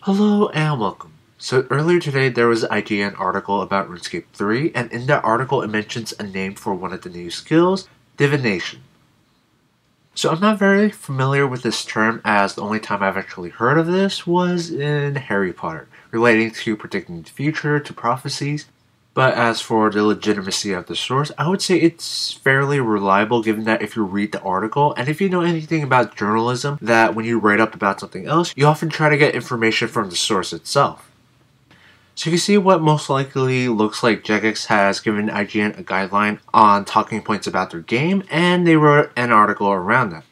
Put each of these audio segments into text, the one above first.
Hello and welcome. So earlier today there was an IGN article about RuneScape 3, and in that article it mentions a name for one of the new skills, Divination. So I'm not very familiar with this term, as the only time I've actually heard of this was in Harry Potter, relating to predicting the future, to prophecies. But as for the legitimacy of the source, I would say it's fairly reliable, given that if you read the article, and if you know anything about journalism, that when you write up about something else, you often try to get information from the source itself. So you can see what most likely looks like Jagex has given IGN a guideline on talking points about their game, and they wrote an article around them,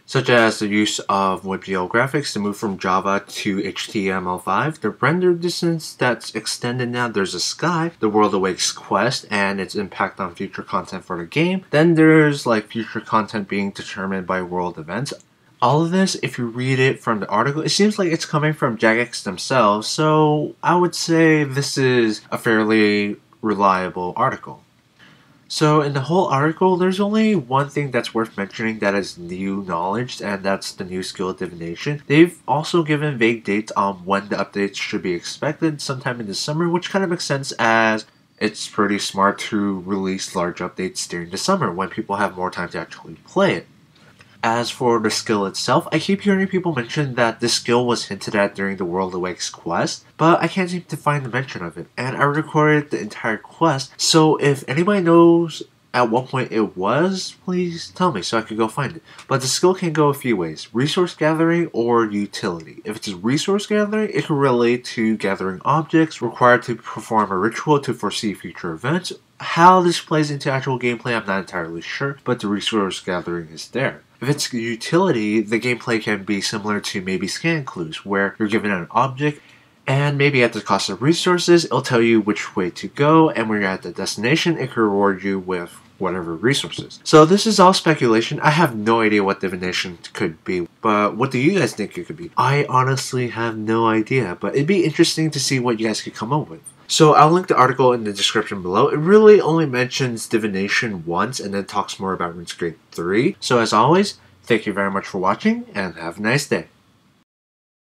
such as the use of WebGL graphics to move from Java to HTML5, the render distance that's extended now, there's a sky, the World Awakes quest, and its impact on future content for the game. Then there's like future content being determined by world events. All of this, if you read it from the article, it seems like it's coming from Jagex themselves, so I would say this is a fairly reliable article. So in the whole article, there's only one thing that's worth mentioning that is new knowledge, and that's the new skill Divination. They've also given vague dates on when the updates should be expected, sometime in the summer, which kind of makes sense as it's pretty smart to release large updates during the summer when people have more time to actually play it. As for the skill itself, I keep hearing people mention that this skill was hinted at during the World Awakes quest, but I can't seem to find the mention of it, and I recorded the entire quest, so if anybody knows at what point it was, please tell me so I could go find it. But the skill can go a few ways: resource gathering or utility. If it's resource gathering, it can relate to gathering objects required to perform a ritual to foresee future events. How this plays into actual gameplay, I'm not entirely sure, but the resource gathering is there. If it's utility, the gameplay can be similar to maybe scan clues, where you're given an object, and maybe at the cost of resources, it'll tell you which way to go, and when you're at the destination, it can reward you with whatever resources. So this is all speculation. I have no idea what Divination could be, but what do you guys think it could be? I honestly have no idea, but it'd be interesting to see what you guys could come up with. So I'll link the article in the description below. It really only mentions Divination once and then talks more about RuneScape 3. So as always, thank you very much for watching and have a nice day.